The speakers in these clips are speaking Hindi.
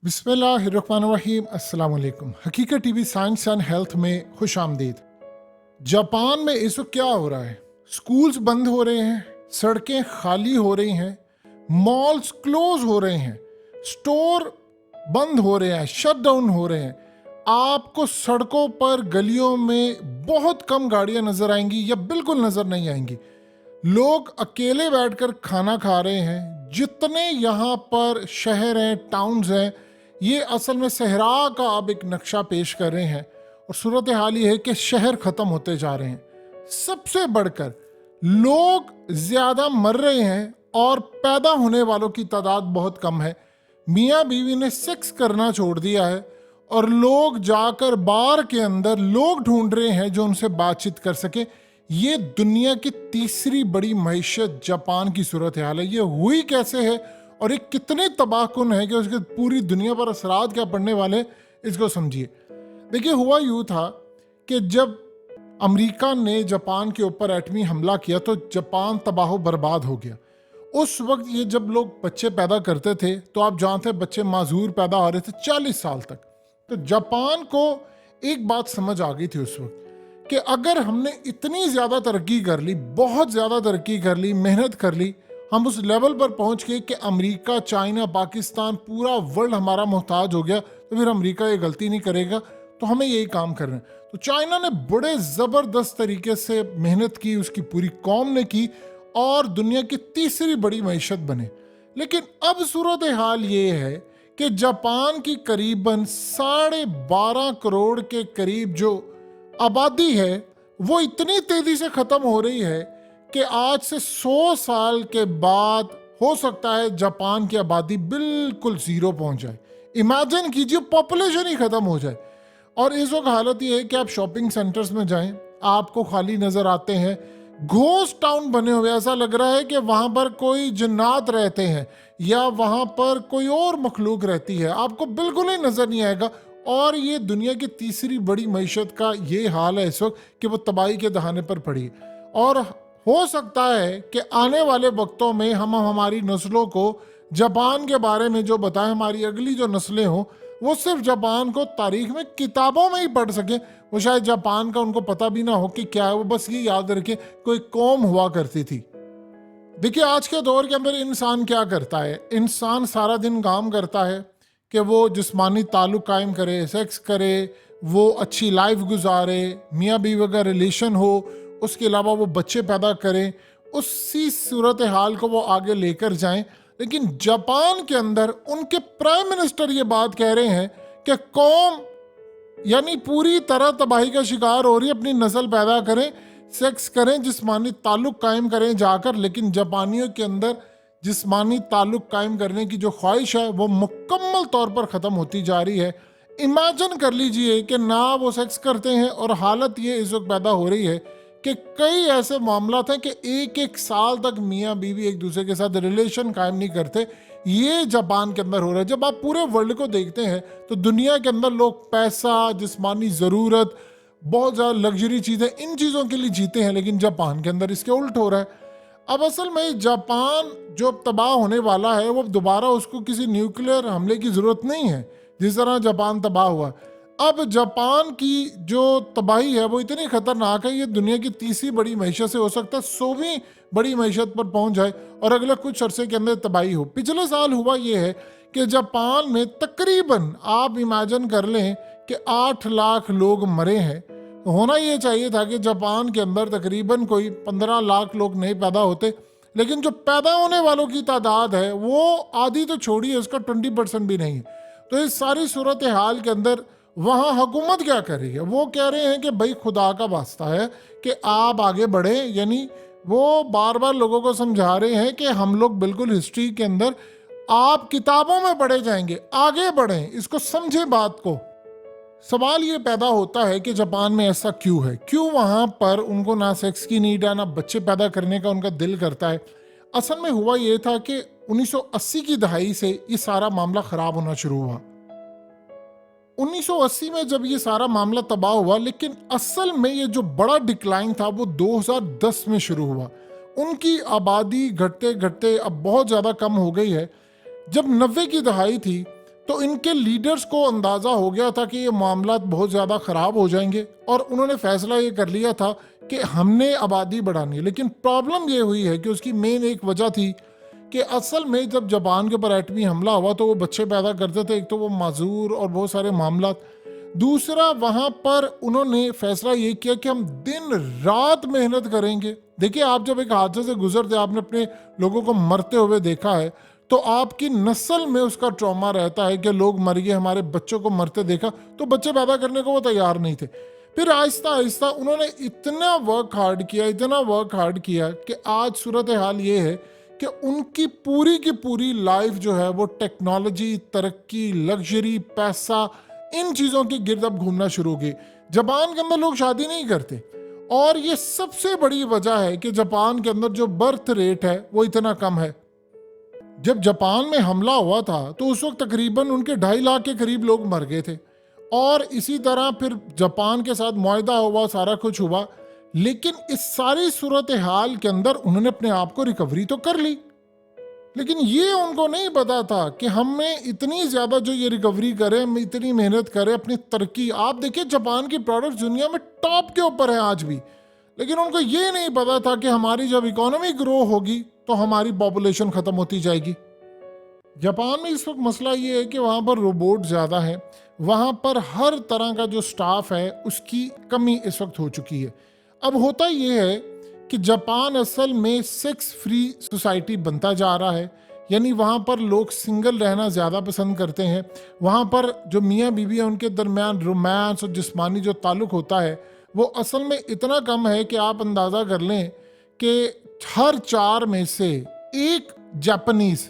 बिस्मिल्लाहिर्रहमानिर्रहीम। अस्सलाम वालेकुम। हकीकत टीवी साइंस एंड हेल्थ में खुश आमदीद। जापान में इस वक्त क्या हो रहा है? स्कूल्स बंद हो रहे हैं, सड़कें खाली हो रही हैं, मॉल्स क्लोज हो रहे हैं, स्टोर बंद हो रहे हैं, शट डाउन हो रहे हैं। आपको सड़कों पर गलियों में बहुत कम गाड़ियां नजर आएंगी या बिल्कुल नजर नहीं आएंगी। लोग अकेले बैठकर खाना खा रहे हैं। जितने यहाँ पर शहर हैं, टाउन्स हैं, ये असल में सहरा का अब एक नक्शा पेश कर रहे हैं। और सूरत हाल ये है कि शहर खत्म होते जा रहे हैं। सबसे बढ़कर लोग ज्यादा मर रहे हैं और पैदा होने वालों की तादाद बहुत कम है। मियाँ बीवी ने सेक्स करना छोड़ दिया है और लोग जाकर बार के अंदर लोग ढूंढ रहे हैं जो उनसे बातचीत कर सके। ये दुनिया की तीसरी बड़ी मईशत जापान की सूरत हाल है। ये हुई कैसे है और ये कितने तबाहकुन है कि उसके पूरी दुनिया पर असरात क्या पड़ने वाले, इसको समझिए। देखिए, हुआ यूँ था कि जब अमेरिका ने जापान के ऊपर एटमी हमला किया तो जापान तबाह बर्बाद हो गया। उस वक्त ये जब लोग बच्चे पैदा करते थे तो आप जानते हैं बच्चे माजूर पैदा हो रहे थे 40 साल तक। तो जापान को एक बात समझ आ गई थी उस वक्त कि अगर हमने इतनी ज़्यादा तरक्की कर ली, बहुत ज़्यादा तरक्की कर ली, मेहनत कर ली, हम उस लेवल पर पहुंच गए कि अमेरिका, चाइना, पाकिस्तान, पूरा वर्ल्ड हमारा मोहताज हो गया, तो फिर अमेरिका ये गलती नहीं करेगा, तो हमें यही काम करना है। तो चाइना ने बड़े ज़बरदस्त तरीके से मेहनत की, उसकी पूरी कौम ने की और दुनिया की तीसरी बड़ी मईशत बने। लेकिन अब सूरत हाल ये है कि जापान की करीबन 12.5 करोड़ के करीब जो आबादी है वो इतनी तेजी से खत्म हो रही है कि आज से 100 साल के बाद हो सकता है जापान की आबादी बिल्कुल जीरो पहुंच जाए। इमेजिन कीजिए, पॉपुलेशन ही खत्म हो जाए। और इस वक्त हालत ये है कि आप शॉपिंग सेंटर्स में जाएं, आपको खाली नजर आते हैं, घोस्ट टाउन बने हुए। ऐसा लग रहा है कि वहां पर कोई जिन्नात रहते हैं या वहां पर कोई और मखलूक रहती है, आपको बिल्कुल ही नजर नहीं आएगा। और ये दुनिया की तीसरी बड़ी मईशत का ये हाल है इस वक्त कि वो तबाही के दहाने पर पड़ी है। और हो सकता है कि आने वाले वक्तों में हम हमारी नस्लों को जापान के बारे में जो बताएं, हमारी अगली जो नस्लें हों वो सिर्फ जापान को तारीख में किताबों में ही पढ़ सके। वो शायद जापान का उनको पता भी ना हो कि क्या है, वो बस ये याद रखे कोई कौम हुआ करती थी। देखिए, आज के दौर के अंदर इंसान क्या करता है? इंसान सारा दिन काम करता है कि वो जिस्मानी ताल्लुक कायम करे, सेक्स करे, वो अच्छी लाइफ गुजारे, मियाँ बीवी का रिलेशन हो, उसके अलावा वो बच्चे पैदा करें, उसी सूरत हाल को वो आगे लेकर जाएं। लेकिन जापान के अंदर उनके प्राइम मिनिस्टर ये बात कह रहे हैं कि कौम यानी पूरी तरह तबाही का शिकार हो रही है, अपनी नस्ल पैदा करें, सेक्स करें, जिस्मानी ताल्लुक कायम करें जाकर। लेकिन जापानियों के अंदर जिस्मानी ताल्लुक कायम करने की जो ख्वाहिश है वो मुकम्मल तौर पर ख़त्म होती जा रही है। इमेजिन कर लीजिए कि ना वो सेक्स करते हैं और हालत ये इस वक्त पैदा हो रही है कि कई ऐसे मामला हैं कि एक एक साल तक मियाँ बीवी एक दूसरे के साथ रिलेशन कायम नहीं करते। ये जापान के अंदर हो रहा है। जब आप पूरे वर्ल्ड को देखते हैं तो दुनिया के अंदर लोग पैसा, जिस्मानी ज़रूरत, बहुत ज़्यादा लग्जरी चीज़ें, इन चीज़ों के लिए जीते हैं, लेकिन जापान के अंदर इसके उल्ट हो रहा है। अब असल में जापान जो तबाह होने वाला है वो दोबारा उसको किसी न्यूक्लियर हमले की ज़रूरत नहीं है, जिस तरह जापान तबाह हुआ। अब जापान की जो तबाही है वो इतनी खतरनाक है, ये दुनिया की तीसरी बड़ी मईशत से हो सकता है 100वीं बड़ी मईशत पर पहुंच जाए और अगले कुछ अरसे के अंदर तबाही हो। पिछले साल हुआ ये है कि जापान में तकरीबन आप इमेजिन कर लें कि 8 लाख लोग मरे हैं। होना ये चाहिए था कि जापान के अंदर तकरीबन कोई 15 लाख लोग नहीं पैदा होते, लेकिन जो पैदा होने वालों की तादाद है वो आधी तो छोड़िए, उसका 20% भी नहीं है। तो इस सारी सूरत हाल के अंदर वहाँ हुकूमत क्या कर रही है? वो कह रहे हैं कि भाई खुदा का वास्ता है कि आप आगे बढ़े, यानी वो बार बार लोगों को समझा रहे हैं कि हम लोग बिल्कुल हिस्ट्री के अंदर आप किताबों में पढ़े जाएंगे, आगे बढ़ें, इसको समझे बात को। सवाल ये पैदा होता है कि जापान में ऐसा क्यों है? क्यों वहाँ पर उनको ना सेक्स की नीड है, ना बच्चे पैदा करने का उनका दिल करता है? असल में हुआ ये था कि 1980 की दहाई से ये सारा मामला ख़राब होना शुरू हुआ। 1980 में जब ये सारा मामला तबाह हुआ, लेकिन असल में ये जो बड़ा डिक्लाइन था वो 2010 में शुरू हुआ। उनकी आबादी घटते घटते अब बहुत ज़्यादा कम हो गई है। जब 90 की दहाई थी तो इनके लीडर्स को अंदाजा हो गया था कि ये मामला बहुत ज़्यादा ख़राब हो जाएंगे और उन्होंने फैसला ये कर लिया था कि हमने आबादी बढ़ानी है। लेकिन प्रॉब्लम ये हुई है कि उसकी मेन एक वजह थी कि असल में जब जापान के ऊपर एटमी हमला हुआ तो वो बच्चे पैदा करते थे, एक तो वो माजूर और बहुत सारे मामला। दूसरा, वहाँ पर उन्होंने फैसला ये किया कि हम दिन रात मेहनत करेंगे। देखिए, आप जब एक हादसे से गुजरते, आपने अपने लोगों को मरते हुए देखा है, तो आपकी नस्ल में उसका ट्रॉमा रहता है कि लोग मर गए, हमारे बच्चों को मरते देखा, तो बच्चे पैदा करने को वो तैयार नहीं थे। फिर आहिस्ता आहिस्ता उन्होंने इतना वर्क हार्ड किया कि आज सूरत हाल ये है कि उनकी पूरी की पूरी लाइफ जो है वो टेक्नोलॉजी, तरक्की, लग्जरी, पैसा, इन चीज़ों के गिर्द अब घूमना शुरू हो गए। जापान के अंदर लोग शादी नहीं करते और ये सबसे बड़ी वजह है कि जापान के अंदर जो बर्थ रेट है वो इतना कम है। जब जापान में हमला हुआ था तो उस वक्त तकरीबन उनके 2.5 लाख के करीब लोग मर गए थे और इसी तरह फिर जापान के साथ मुआहदा हुआ, सारा कुछ हुआ। लेकिन इस सारी सूरत हाल के अंदर उन्होंने अपने आप को रिकवरी तो कर ली, लेकिन ये उनको नहीं पता था कि हमें इतनी ज़्यादा जो ये रिकवरी करें, हम इतनी मेहनत करें, अपनी तरक्की। आप देखिए, जापान की प्रोडक्ट्स दुनिया में टॉप के ऊपर है आज भी, लेकिन उनको ये नहीं पता था कि हमारी जब इकोनॉमी ग्रो होगी तो हमारी पॉपुलेशन ख़त्म होती जाएगी। जापान में इस वक्त मसला ये है कि वहाँ पर रोबोट ज़्यादा है, वहाँ पर हर तरह का जो स्टाफ है उसकी कमी इस वक्त हो चुकी है। अब होता ये है कि जापान असल में सेक्स फ्री सोसाइटी बनता जा रहा है, यानी वहाँ पर लोग सिंगल रहना ज़्यादा पसंद करते हैं। वहाँ पर जो मियाँ बीवी है उनके दरमियान रोमांस और जिस्मानी जो ताल्लुक़ होता है वो असल में इतना कम है कि आप अंदाज़ा कर लें कि हर 4 में से एक जापानीज़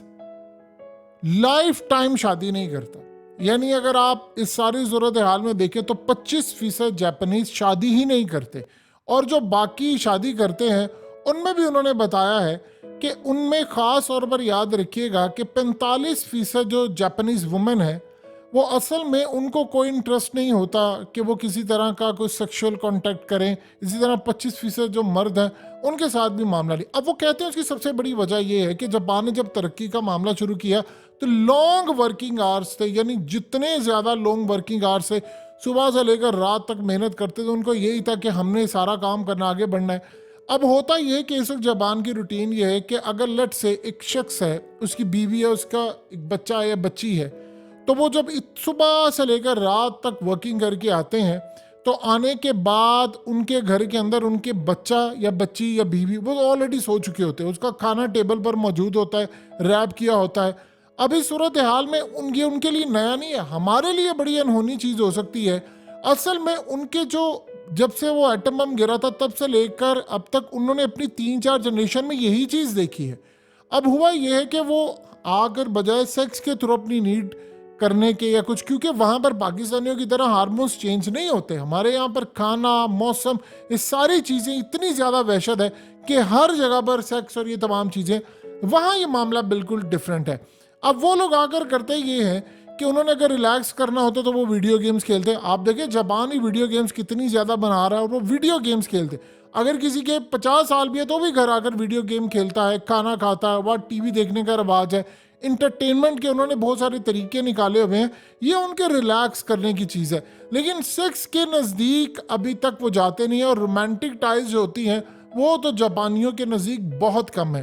लाइफ टाइम शादी नहीं करता। यानी अगर आप इस सारी सूरत हाल में देखें तो 25% जापानीज शादी ही नहीं करते, और जो बाकी शादी करते हैं उनमें भी उन्होंने बताया है कि उनमें ख़ास तौर पर याद रखिएगा कि 45% जो जापानीज वुमेन है वो असल में उनको कोई इंटरेस्ट नहीं होता कि वो किसी तरह का कोई सेक्सुअल कांटेक्ट करें। इसी तरह 25% जो मर्द हैं उनके साथ भी मामला नहीं। अब वो कहते हैं उसकी सबसे बड़ी वजह ये है कि जापान ने जब तरक्की का मामला शुरू किया तो लॉन्ग वर्किंग आवर्स थे, यानी जितने ज़्यादा लॉन्ग वर्किंग आवर्स थे, सुबह से लेकर रात तक मेहनत करते थे। उनको यही था कि हमने सारा काम करना, आगे बढ़ना है। अब होता ये है कि इस वक्त जापान की रूटीन ये है कि अगर लेट से एक शख्स है, उसकी बीवी है, उसका एक बच्चा है या बच्ची है, तो वो जब सुबह से लेकर रात तक वर्किंग करके आते हैं तो आने के बाद उनके घर के अंदर उनके बच्चा या बच्ची या बीवी वो ऑलरेडी सो चुके होते हैं, उसका खाना टेबल पर मौजूद होता है, रैप किया होता है। अब इस सूरत हाल में उनके लिए नया नहीं है, हमारे लिए बड़ी अनहोनी चीज़ हो सकती है। असल में उनके जो जब से वो एटम बम गिरा था तब से लेकर अब तक उन्होंने अपनी 3-4 जनरेशन में यही चीज़ देखी है। अब हुआ यह है कि वो आकर बजाय सेक्स के थ्रू अपनी नीड करने के या कुछ, क्योंकि वहाँ पर पाकिस्तानियों की तरह हार्मोन्स चेंज नहीं होते, हमारे यहाँ पर खाना, मौसम, ये सारी चीज़ें इतनी ज़्यादा वहशत है कि हर जगह पर सेक्स और ये तमाम चीज़ें, वहाँ ये मामला बिल्कुल डिफरेंट है। अब वो लोग आकर करते ये हैं कि उन्होंने अगर रिलैक्स करना होता तो वो वीडियो गेम्स खेलते। आप देखिए जापान ही वीडियो गेम्स कितनी ज़्यादा बना रहा है और वो वीडियो गेम्स खेलते। अगर किसी के 50 साल भी है तो भी घर आकर वीडियो गेम खेलता है, खाना खाता है, वह टीवी देखने का रिवाज है। इंटरटेनमेंट के उन्होंने बहुत सारे तरीके निकाले हुए हैं, ये उनके रिलैक्स करने की चीज़ है। लेकिन सेक्स के नज़दीक अभी तक वो जाते नहीं है और रोमांटिक टाइज जो होती हैं वो तो जापानियों के नज़दीक बहुत कम है।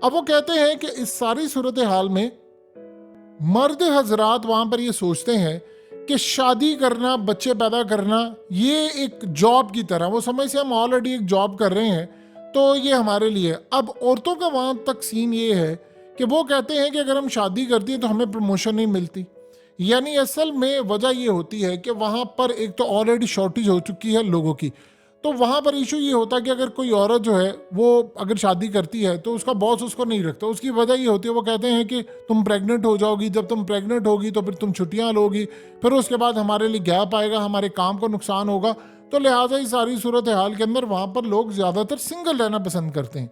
अब वो कहते हैं कि इस सारी सूरत हाल में मर्द हजरात वहाँ पर ये सोचते हैं कि शादी करना, बच्चे पैदा करना ये एक जॉब की तरह, वो समझ से हम ऑलरेडी एक जॉब कर रहे हैं तो ये हमारे लिए। अब औरतों का वहाँ तक सीन ये है कि वो कहते हैं कि अगर हम शादी करती हैं तो हमें प्रमोशन नहीं मिलती। यानी असल में वजह ये होती है कि वहाँ पर एक तो ऑलरेडी शॉर्टेज हो चुकी है लोगों की, तो वहाँ पर इशू ये होता है कि अगर कोई औरत जो है वो अगर शादी करती है तो उसका बॉस उसको नहीं रखता। उसकी वजह ये होती है, वो कहते हैं कि तुम प्रेग्नेंट हो जाओगी, जब तुम प्रेग्नेंट होगी तो फिर तुम छुट्टियाँ लोगी, फिर उसके बाद हमारे लिए गैप आएगा, हमारे काम को नुकसान होगा। तो लिहाजा इस सारी सूरत हाल के अंदर वहाँ पर लोग ज़्यादातर सिंगल रहना पसंद करते हैं।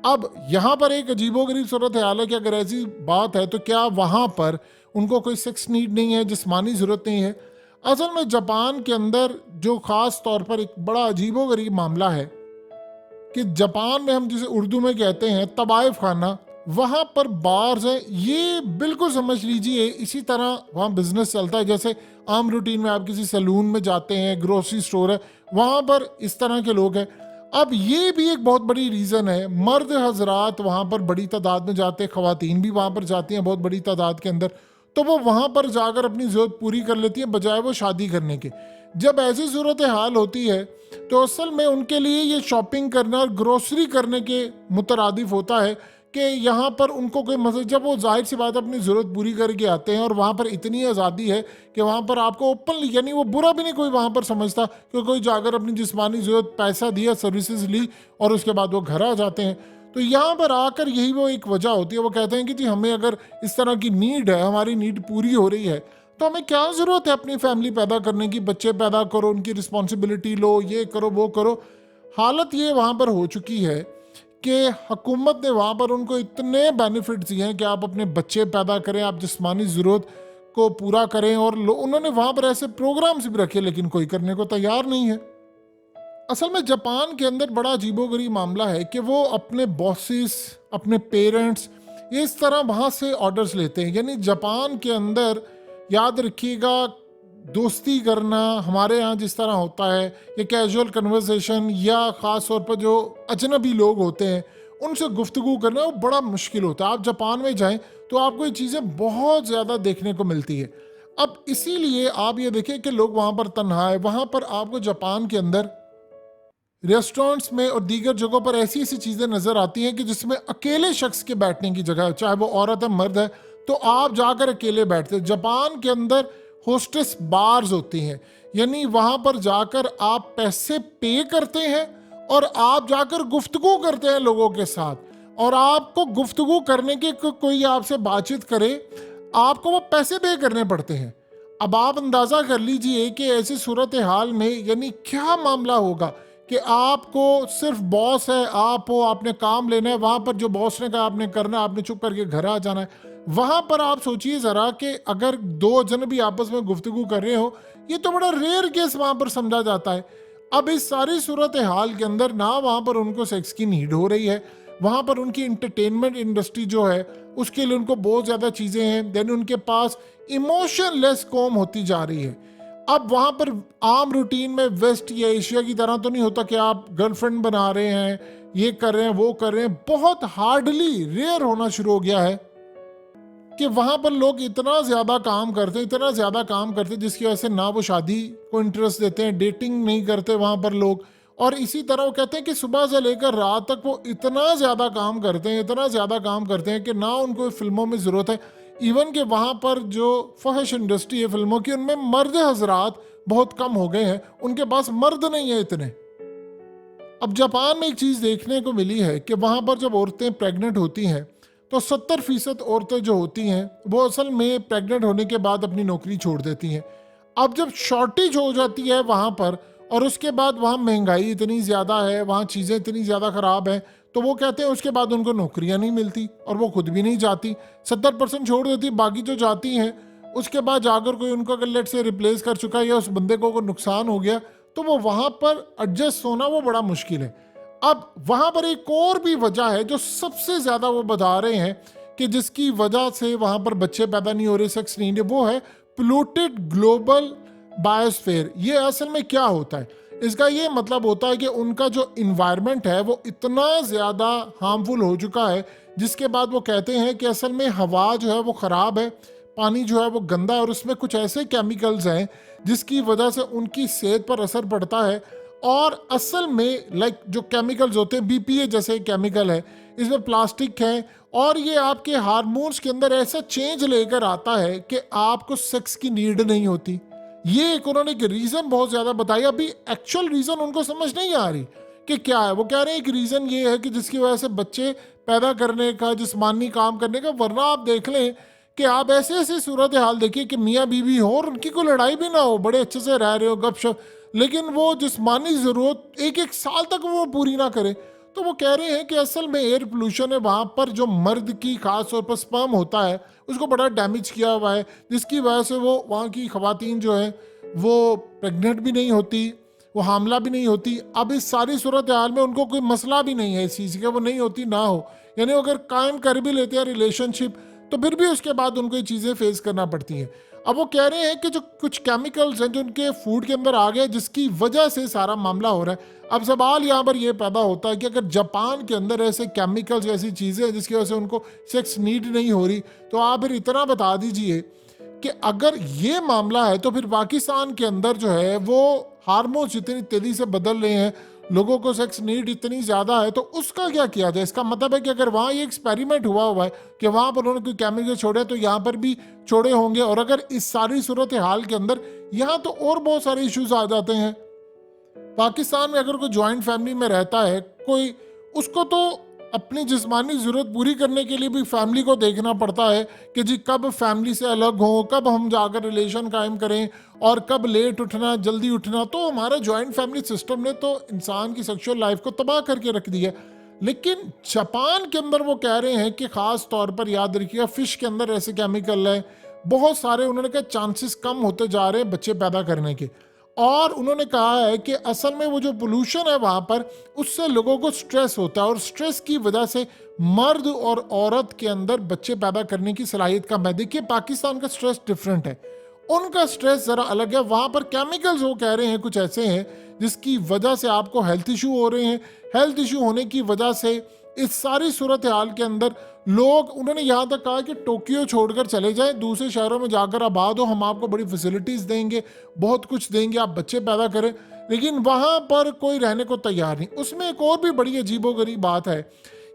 अब यहाँ पर एक अजीबोगरीब सूरत हाल है कि अगर ऐसी बात है तो क्या वहाँ पर उनको कोई सेक्स नीड नहीं है, जिस्मानी ज़रूरत नहीं है? असल में जापान के अंदर जो ख़ास तौर पर एक बड़ा अजीबोगरीब मामला है कि जापान में हम जिसे उर्दू में कहते हैं तबाइफ खाना, वहाँ पर बार्स हैं, ये बिल्कुल समझ लीजिए इसी तरह वहाँ बिजनेस चलता है जैसे आम रूटीन में आप किसी सैलून में जाते हैं, ग्रोसरी स्टोर है, वहाँ पर इस तरह के लोग हैं। अब ये भी एक बहुत बड़ी रीज़न है, मर्द हजरात वहाँ पर बड़ी तादाद में जाते हैं, ख़वातीन भी वहाँ पर जाती हैं बहुत बड़ी तादाद के अंदर, तो वो वहाँ पर जाकर अपनी ज़रूरत पूरी कर लेती है बजाय वो शादी करने के। जब ऐसी सूरत हाल होती है तो असल में उनके लिए ये शॉपिंग करना और ग्रोसरी करने के मुतरादिफ होता है कि यहाँ पर उनको कोई मसला, जब वो जाहिर सी बात अपनी ज़रूरत पूरी करके आते हैं और वहाँ पर इतनी आज़ादी है कि वहाँ पर आपको ओपन, यानी वो बुरा भी नहीं कोई वहाँ पर समझता कि कोई जाकर अपनी जिस्मानी ज़रूरत पैसा दिया, सर्विसेज ली और उसके बाद वो घर आ जाते हैं। तो यहाँ पर आकर यही वो एक वजह होती है, वो कहते हैं कि जी हमें अगर इस तरह की नीड है, हमारी नीड पूरी हो रही है, तो हमें क्या ज़रूरत है अपनी फैमिली पैदा करने की, बच्चे पैदा करो, उनकी रिस्पॉन्सिबिलिटी लो, ये करो वो करो। हालत ये वहाँ पर हो चुकी है कि हुकूमत ने वहाँ पर उनको इतने बेनिफिट्स दिए हैं कि आप अपने बच्चे पैदा करें, आप जिस्मानी ज़रूरत को पूरा करें, और उन्होंने वहाँ पर ऐसे प्रोग्राम्स भी रखे लेकिन कोई करने को तैयार नहीं है। असल में जापान के अंदर बड़ा अजीबोगरीब मामला है कि वो अपने बॉसेस, अपने पेरेंट्स, ये इस तरह वहाँ से ऑर्डर्स लेते हैं। यानी जापान के अंदर याद रखिएगा, दोस्ती करना हमारे यहाँ जिस तरह होता है, ये कैजुअल कन्वर्सेशन या ख़ास तौर पर जो अजनबी लोग होते हैं उनसे गुफ्तगू करना वो बड़ा मुश्किल होता है। आप जापान में जाएं तो आपको ये चीज़ें बहुत ज़्यादा देखने को मिलती है। अब इसीलिए आप ये देखें कि लोग वहाँ पर तन्हा है, वहाँ पर आपको जापान के अंदर रेस्टोरेंट्स में और दीगर जगहों पर ऐसी ऐसी चीज़ें नज़र आती हैं कि जिसमें अकेले शख्स के बैठने की जगह है, चाहे वो औरत है मर्द है, तो आप जाकर अकेले बैठते हैं। जापान के अंदर होस्टेस बार्स होती हैं, यानी वहाँ पर जाकर आप पैसे पे करते हैं और आप जाकर गुफ्तगू करते हैं लोगों के साथ, और आपको गुफ्तगू करने के कोई आपसे बातचीत करे, आपको वो पैसे पे करने पड़ते हैं। अब आप अंदाज़ा कर लीजिए कि ऐसी सूरत हाल में यानी क्या मामला होगा कि आपको सिर्फ बॉस है, आप हो, आपने काम लेना है, वहाँ पर जो बॉस ने कहा आपने करना है, आपने चुप करके घर आ जाना है। वहाँ पर आप सोचिए ज़रा कि अगर दो जन भी आपस में गुफ्तगू कर रहे हो, ये तो बड़ा रेयर केस वहाँ पर समझा जाता है। अब इस सारी सूरत हाल के अंदर ना वहाँ पर उनको सेक्स की नीड हो रही है, वहाँ पर उनकी इंटरटेनमेंट इंडस्ट्री जो है उसके लिए उनको बहुत ज़्यादा चीज़ें हैं, देन उनके पास इमोशनलेस कॉम होती जा रही है। अब वहाँ पर आम रूटीन में वेस्ट या एशिया की तरह तो नहीं होता कि आप गर्लफ्रेंड बना रहे हैं, ये कर रहे हैं, वो कर रहे हैं। बहुत हार्डली रेयर होना शुरू हो गया है कि वहाँ पर लोग इतना ज़्यादा काम करते हैं, इतना ज़्यादा काम करते हैं जिसकी वजह से ना वो शादी को इंटरेस्ट देते हैं, डेटिंग नहीं करते वहाँ पर लोग। और इसी तरह वो कहते हैं कि सुबह से लेकर रात तक वो इतना ज़्यादा काम करते हैं, इतना ज़्यादा काम करते हैं कि ना उनको फिल्मों में ज़रूरत है। इवन कि वहाँ पर जो फहश इंडस्ट्री है फिल्मों की, उनमें मर्द हजरात बहुत कम हो गए हैं, उनके पास मर्द नहीं है इतने। अब जापान में एक चीज़ देखने को मिली है कि वहाँ पर जब औरतें प्रेग्नेंट होती हैं तो 70% औरतें जो होती हैं वो असल में प्रेग्नेंट होने के बाद अपनी नौकरी छोड़ देती हैं। अब जब शॉर्टेज हो जाती है वहाँ पर, और उसके बाद वहाँ महंगाई इतनी ज़्यादा है, वहाँ चीज़ें इतनी ज़्यादा ख़राब हैं, तो वो कहते हैं उसके बाद उनको नौकरियाँ नहीं मिलती और वो खुद भी नहीं जाती। 70% छोड़ देती, बाकी जो जाती हैं उसके बाद जाकर कोई उनको अगर लेट से रिप्लेस कर चुका है या उस बंदे को कोई नुकसान हो गया तो वो वहाँ पर एडजस्ट होना वो बड़ा मुश्किल है। अब वहाँ पर एक और भी वजह है जो सबसे ज़्यादा वो बता रहे हैं कि जिसकी वजह से वहाँ पर बच्चे पैदा नहीं हो रहे, सेक्स नहीं है, वो है पोल्यूटेड ग्लोबल बायोस्फीयर। ये असल में क्या होता है? इसका ये मतलब होता है कि उनका जो इन्वायरमेंट है वो इतना ज़्यादा हार्मफुल हो चुका है, जिसके बाद वो कहते हैं कि असल में हवा जो है वो ख़राब है, पानी जो है वो गंदा है और उसमें कुछ ऐसे केमिकल्स हैं जिसकी वजह से उनकी सेहत पर असर पड़ता है। और असल में जो केमिकल्स होते हैं, बीपीए जैसे केमिकल है, इसमें प्लास्टिक है और ये आपके हार्मोन्स के अंदर ऐसा चेंज लेकर आता है कि आपको सेक्स की नीड नहीं होती। ये एक उन्होंने एक रीज़न बहुत ज़्यादा बताया। अभी एक्चुअल रीज़न उनको समझ नहीं आ रही कि क्या है। वो कह रहे हैं एक रीज़न ये है कि जिसकी वजह से बच्चे पैदा करने का, जिस्मानी काम करने का, वरना आप देख लें कि आप ऐसे ऐसे सूरत हाल देखिए कि मियाँ बीवी हो और उनकी कोई लड़ाई भी ना हो, बड़े अच्छे से रह रहे हो, गपशप, लेकिन वो जिस्मानी ज़रूरत एक एक साल तक वो पूरी ना करे। तो वो कह रहे हैं कि असल में एयर पोल्यूशन है, वहाँ पर जो मर्द की खास तौर पर स्पर्म होता है उसको बड़ा डैमेज किया हुआ है, जिसकी वजह से वो वहाँ की ख़वातीन जो है वो प्रेग्नेंट भी नहीं होती, वो हामला भी नहीं होती। अब इस सारी सूरत हाल में उनको कोई मसला भी नहीं है इस चीज़ का, वो नहीं होती ना हो, यानी अगर कायम कर भी लेते हैं रिलेशनशिप तो फिर भी उसके बाद उनको ये चीज़ें फेस करना पड़ती हैं। अब वो कह रहे हैं कि जो कुछ केमिकल्स हैं जो उनके फूड के अंदर आ गए जिसकी वजह से सारा मामला हो रहा है। अब सवाल यहाँ पर ये पैदा होता है कि अगर जापान के अंदर ऐसे केमिकल्स ऐसी चीज़ें हैं जिसकी वजह से उनको सेक्स नीड नहीं हो रही, तो आप फिर इतना बता दीजिए कि अगर ये मामला है तो फिर पाकिस्तान के अंदर जो है वो हार्मोन्स इतनी तेजी से बदल रहे हैं, लोगों को सेक्स नीड इतनी ज़्यादा है, तो उसका क्या किया जाए। इसका मतलब है कि अगर वहाँ ये एक्सपेरिमेंट हुआ है कि वहाँ पर उन्होंने कोई केमिकल छोड़े तो यहाँ पर भी छोड़े होंगे, और अगर इस सारी सूरत हाल के अंदर यहाँ तो और बहुत सारे इश्यूज आ जाते हैं। पाकिस्तान में अगर कोई ज्वाइंट फैमिली में रहता है कोई, उसको तो अपनी जिस्मानी ज़रूरत पूरी करने के लिए भी फैमिली को देखना पड़ता है कि जी कब फैमिली से अलग हो, कब हम जाकर रिलेशन कायम करें, और कब लेट उठना जल्दी उठना। तो हमारा जॉइंट फैमिली सिस्टम ने तो इंसान की सेक्सुअल लाइफ को तबाह करके रख दिया। लेकिन जापान के अंदर वो कह रहे हैं कि ख़ास तौर पर याद रखिएगा फिश के अंदर ऐसे केमिकल है बहुत सारे, उन्होंने कहा चांसेस कम होते जा रहे हैं बच्चे पैदा करने के। और उन्होंने कहा है कि असल में वो जो पोल्यूशन है वहाँ पर उससे लोगों को स्ट्रेस होता है, और स्ट्रेस की वजह से मर्द और औरत के अंदर बच्चे पैदा करने की सलाहियत कम है। देखिए पाकिस्तान का स्ट्रेस डिफरेंट है, उनका स्ट्रेस ज़रा अलग है। वहाँ पर केमिकल्स वो कह रहे हैं कुछ ऐसे हैं जिसकी वजह से आपको हेल्थ इशू हो रहे हैं। हेल्थ इशू होने की वजह से इस सारी सूरत हाल के अंदर लोग, उन्होंने यहाँ तक कहा कि टोक्यो छोड़कर चले जाएं, दूसरे शहरों में जाकर आबाद हो, हम आपको बड़ी फैसिलिटीज़ देंगे, बहुत कुछ देंगे, आप बच्चे पैदा करें। लेकिन वहाँ पर कोई रहने को तैयार नहीं। उसमें एक और भी बड़ी अजीबोगरीब बात है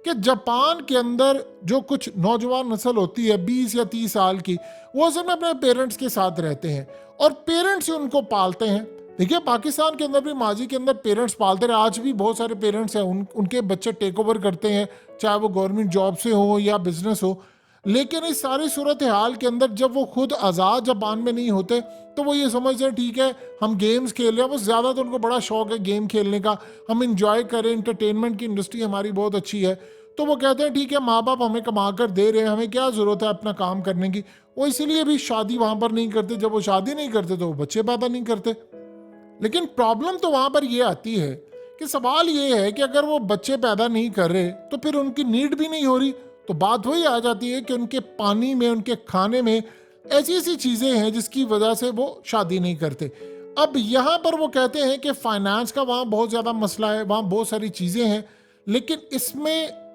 कि जापान के अंदर जो कुछ नौजवान नस्ल होती है 20 या 30 साल की, वो असल में अपने पेरेंट्स के साथ रहते हैं और पेरेंट्स ही उनको पालते हैं। देखिए पाकिस्तान के अंदर भी माजी के अंदर पेरेंट्स पालते रहे, आज भी बहुत सारे पेरेंट्स हैं उनके बच्चे टेक ओवर करते हैं, चाहे वो गवर्नमेंट जॉब से हो या बिजनेस हो। लेकिन इस सारी सूरत हाल के अंदर जब वो खुद आज़ाद जापान में नहीं होते तो वो ये समझते हैं ठीक है हम गेम्स खेल रहे हैं, वो ज़्यादा तो उनको बड़ा शौक है गेम खेलने का, हम इंजॉय करें, इंटरटेनमेंट की इंडस्ट्री हमारी बहुत अच्छी है। तो वो कहते हैं ठीक है माँ बाप हमें कमा कर दे रहे हैं, हमें क्या ज़रूरत है अपना काम करने की। वो इसीलिए भी शादी वहाँ पर नहीं करते, जब वो शादी नहीं करते तो वो बच्चे पैदा नहीं करते। लेकिन प्रॉब्लम तो वहाँ पर ये आती है कि सवाल ये है कि अगर वो बच्चे पैदा नहीं कर रहे तो फिर उनकी नीड भी नहीं हो रही, तो बात वही आ जाती है कि उनके पानी में, उनके खाने में ऐसी ऐसी चीज़ें हैं जिसकी वजह से वो शादी नहीं करते। अब यहाँ पर वो कहते हैं कि फाइनेंस का वहाँ बहुत ज़्यादा मसला है, वहाँ बहुत सारी चीज़ें हैं। लेकिन इसमें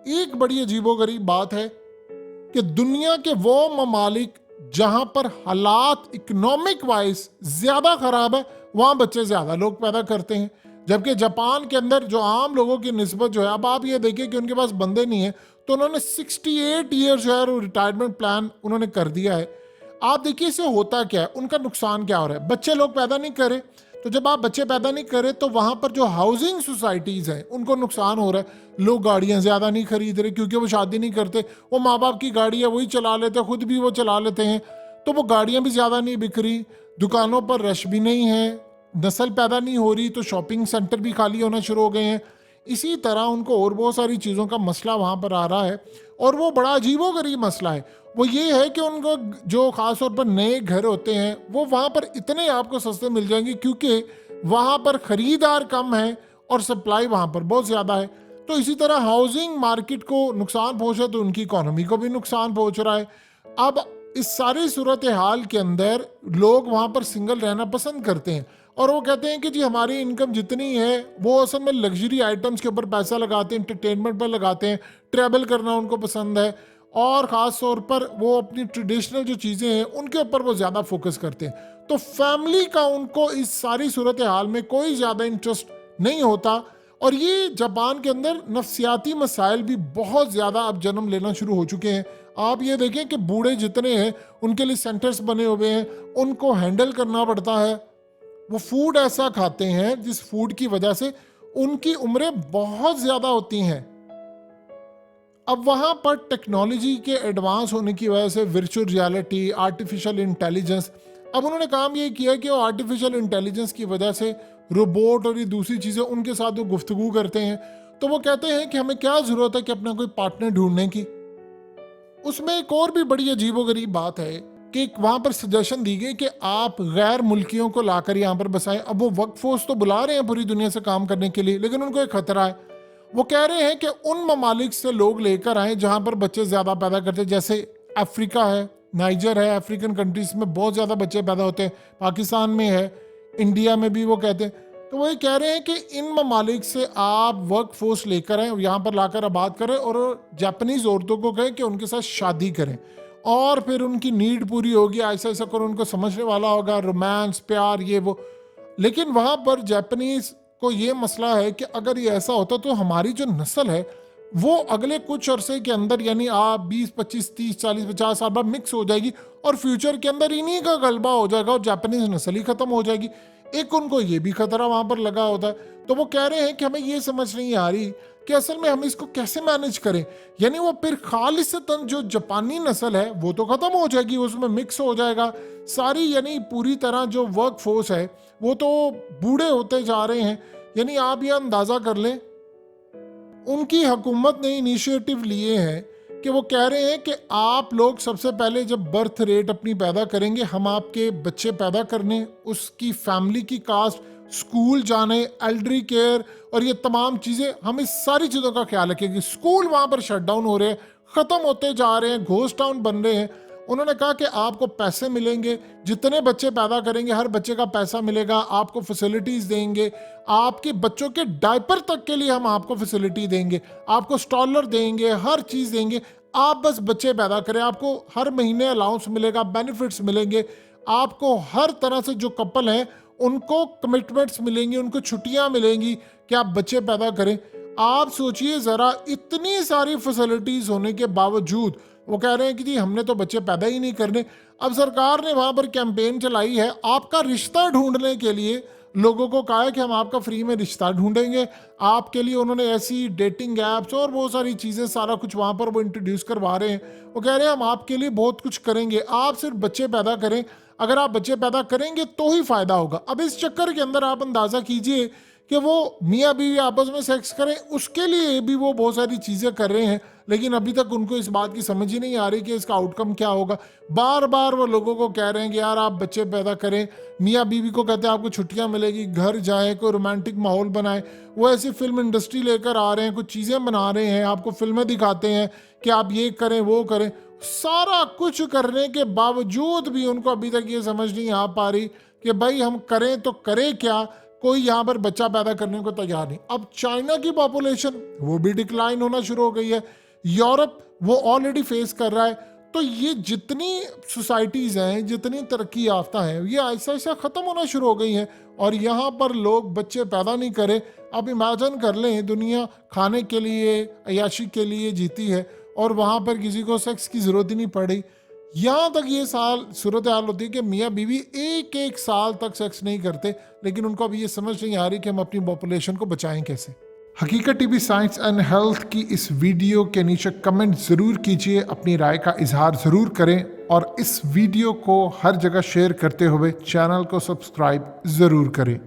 एक बड़ी अजीबोगरीब बात है कि दुनिया के वो ममालिक जहां पर हालात इकोनॉमिक वाइज ज्यादा खराब है वहां बच्चे ज्यादा लोग पैदा करते हैं, जबकि जापान के अंदर जो आम लोगों की निस्बत जो है, अब आप ये देखिए कि उनके पास बंदे नहीं है तो उन्होंने 68 ईयर्स जो है रिटायरमेंट प्लान उन्होंने कर दिया है। आप देखिए इससे होता क्या है, उनका नुकसान क्या हो रहा है, बच्चे लोग पैदा नहीं करे, तो जब आप बच्चे पैदा नहीं करें तो वहां पर जो हाउसिंग सोसाइटीज हैं उनको नुकसान हो रहा है। लोग गाड़ियां ज्यादा नहीं खरीद रहे क्योंकि वो शादी नहीं करते, वो माँ बाप की गाड़ी है वही चला लेते हैं, खुद भी वो चला लेते हैं, तो वो गाड़ियां भी ज्यादा नहीं बिक रही, दुकानों पर रश भी नहीं है, नस्ल पैदा नहीं हो रही, तो शॉपिंग सेंटर भी खाली होना शुरू हो गए हैं। इसी तरह उनको और बहुत सारी चीज़ों का मसला वहाँ पर आ रहा है, और वो बड़ा अजीबोगरीब मसला है। वो ये है कि उनको जो ख़ास तौर पर नए घर होते हैं वो वहाँ पर इतने आपको सस्ते मिल जाएंगे क्योंकि वहाँ पर ख़रीदार कम है और सप्लाई वहाँ पर बहुत ज़्यादा है। तो इसी तरह हाउसिंग मार्केट को नुकसान पहुँचा तो उनकी इकॉनमी को भी नुकसान पहुँच रहा है। अब इस सारी सूरत हाल के अंदर लोग वहाँ पर सिंगल रहना पसंद करते हैं, और वो कहते हैं कि जी हमारी इनकम जितनी है वो असल में लग्जरी आइटम्स के ऊपर पैसा लगाते हैं, एंटरटेनमेंट पर लगाते हैं, ट्रैवल करना उनको पसंद है, और ख़ास तौर पर वो अपनी ट्रेडिशनल जो चीज़ें हैं उनके ऊपर वो ज़्यादा फोकस करते हैं। तो फैमिली का उनको इस सारी सूरत हाल में कोई ज़्यादा इंटरेस्ट नहीं होता, और ये जापान के अंदर नफ्सियाती मसाइल भी बहुत ज़्यादा अब जन्म लेना शुरू हो चुके हैं। आप ये देखें कि बूढ़े जितने हैं उनके लिए सेंटर्स बने हुए हैं, उनको हैंडल करना पड़ता है, वो फूड ऐसा खाते हैं जिस फूड की वजह से उनकी उम्रें बहुत ज़्यादा होती हैं। अब वहाँ पर टेक्नोलॉजी के एडवांस होने की वजह से वर्चुअल रियलिटी, आर्टिफिशियल इंटेलिजेंस, अब उन्होंने काम ये किया कि वो आर्टिफिशियल इंटेलिजेंस की वजह से रोबोट और ये दूसरी चीज़ें उनके साथ वो गुफ्तगू करते हैं, तो वो कहते हैं कि हमें क्या ज़रूरत है कि अपना कोई पार्टनर ढूंढने की। उसमें एक और भी बड़ी अजीबोगरीब बात है कि वहाँ पर सजेशन दी गई कि आप गैर मुल्कियों को लाकर यहाँ पर बसाएं। अब वो वर्कफोर्स तो बुला रहे हैं पूरी दुनिया से काम करने के लिए, लेकिन उनको एक खतरा है। वो कह रहे हैं कि उन ममालिक से लोग लेकर आए जहाँ पर बच्चे ज़्यादा पैदा करते हैं, जैसे अफ्रीका है, नाइजर है, अफ्रीकन कंट्रीज में बहुत ज़्यादा बच्चे पैदा होते हैं, पाकिस्तान में है, इंडिया में भी वो कहते हैं। तो वो ये कह रहे हैं कि इन ममालिक से आप वर्क फोर्स लेकर आएँ, यहाँ पर लाकर आबाद करें और जापानीज़ औरतों को कहें कि उनके साथ शादी करें और फिर उनकी नीड पूरी होगी, ऐसा ऐसा कर उनको समझने वाला होगा, रोमांस, प्यार, ये वो। लेकिन वहाँ पर जापानीज़ को ये मसला है कि अगर ये ऐसा होता तो हमारी जो नस्ल है वो अगले कुछ अरसे के अंदर, यानी आप 20, 25, 30, 40, 50 साल बाद मिक्स हो जाएगी और फ्यूचर के अंदर इन्हीं का गलबा हो जाएगा और जापानीज नस्ल ही खत्म हो जाएगी। एक उनको ये भी खतरा वहां पर लगा होता है। तो वो कह रहे हैं कि हमें ये समझ नहीं आ रही कि असल में हम इसको कैसे मैनेज करें। यानी वो फिर खालिसतन जो जापानी नस्ल है वो तो खत्म हो जाएगी, उसमें मिक्स हो जाएगा सारी, यानी पूरी तरह जो वर्क फोर्स है वो तो बूढ़े होते जा रहे हैं। यानी आप ये अंदाजा कर लें, उनकी हुकूमत ने इनिशिएटिव लिए हैं कि वो कह रहे हैं कि आप लोग सबसे पहले जब बर्थ रेट अपनी पैदा करेंगे, हम आपके बच्चे पैदा करने, उसकी फैमिली की कास्ट, स्कूल जाने, एल्डरी केयर और ये तमाम चीज़ें, हम इस सारी चीज़ों का ख्याल रखेंगे। स्कूल वहाँ पर शट डाउन हो रहे हैं, ख़त्म होते जा रहे हैं, घोस्ट टाउन बन रहे हैं। उन्होंने कहा कि आपको पैसे मिलेंगे, जितने बच्चे पैदा करेंगे हर बच्चे का पैसा मिलेगा, आपको फैसिलिटीज़ देंगे, आपके बच्चों के डायपर तक के लिए हम आपको फैसिलिटी देंगे, आपको स्टॉलर देंगे, हर चीज़ देंगे, आप बस बच्चे पैदा करें। आपको हर महीने अलाउंस मिलेगा, बेनिफिट्स मिलेंगे, आपको हर तरह से जो कपल हैं उनको कमिटमेंट्स मिलेंगी, उनको छुट्टियां मिलेंगी कि आप बच्चे पैदा करें। आप सोचिए ज़रा, इतनी सारी फैसिलिटीज़ होने के बावजूद वो कह रहे हैं कि जी हमने तो बच्चे पैदा ही नहीं करने। अब सरकार ने वहाँ पर कैंपेन चलाई है, आपका रिश्ता ढूंढने के लिए लोगों को कहा है कि हम आपका फ्री में रिश्ता ढूंढेंगे आपके लिए। उन्होंने ऐसी डेटिंग ऐप्स और बहुत सारी चीज़ें, सारा कुछ वहाँ पर वो इंट्रोड्यूस करवा रहे हैं। वो कह रहे हैं हम आपके लिए बहुत कुछ करेंगे, आप सिर्फ बच्चे पैदा करें। अगर आप बच्चे पैदा करेंगे तो ही फ़ायदा होगा। अब इस चक्कर के अंदर आप अंदाज़ा कीजिए कि वो मियाँ बीवी आपस में सेक्स करें, उसके लिए भी वो बहुत सारी चीज़ें कर रहे हैं, लेकिन अभी तक उनको इस बात की समझ ही नहीं आ रही कि इसका आउटकम क्या होगा। बार बार वो लोगों को कह रहे हैं कि यार आप बच्चे पैदा करें, मियाँ बीवी को कहते हैं आपको छुट्टियां मिलेगी, घर जाए, कोई रोमांटिक माहौल बनाए। वो ऐसी फिल्म इंडस्ट्री लेकर आ रहे हैं, कुछ चीज़ें बना रहे हैं, आपको फिल्में दिखाते हैं कि आप ये करें वो करें। सारा कुछ करने के बावजूद भी उनको अभी तक ये समझ नहीं आ पा रही कि भाई हम करें तो करें क्या। कोई यहाँ पर बच्चा पैदा करने को तैयार नहीं। अब चाइना की पॉपुलेशन वो भी डिक्लाइन होना शुरू हो गई है, यूरोप वो ऑलरेडी फेस कर रहा है। तो ये जितनी सोसाइटीज़ हैं, जितनी तरक्की याफ्ता हैं, ये ऐसा ऐसा ख़त्म होना शुरू हो गई हैं और यहाँ पर लोग बच्चे पैदा नहीं करें। अब इमेजिन कर लें, दुनिया खाने के लिए, अयाशी के लिए जीती है और वहाँ पर किसी को सेक्स की ज़रूरत ही नहीं पड़ी। यहाँ तक ये सूरत हाल होती है कि मियाँ बीवी एक एक साल तक सेक्स नहीं करते, लेकिन उनको अभी ये समझ नहीं आ रही कि हम अपनी पॉपुलेशन को बचाएं कैसे। हकीकत टीवी साइंस एंड हेल्थ की इस वीडियो के नीचे कमेंट ज़रूर कीजिए, अपनी राय का इजहार ज़रूर करें और इस वीडियो को हर जगह शेयर करते हुए चैनल को सब्सक्राइब ज़रूर करें।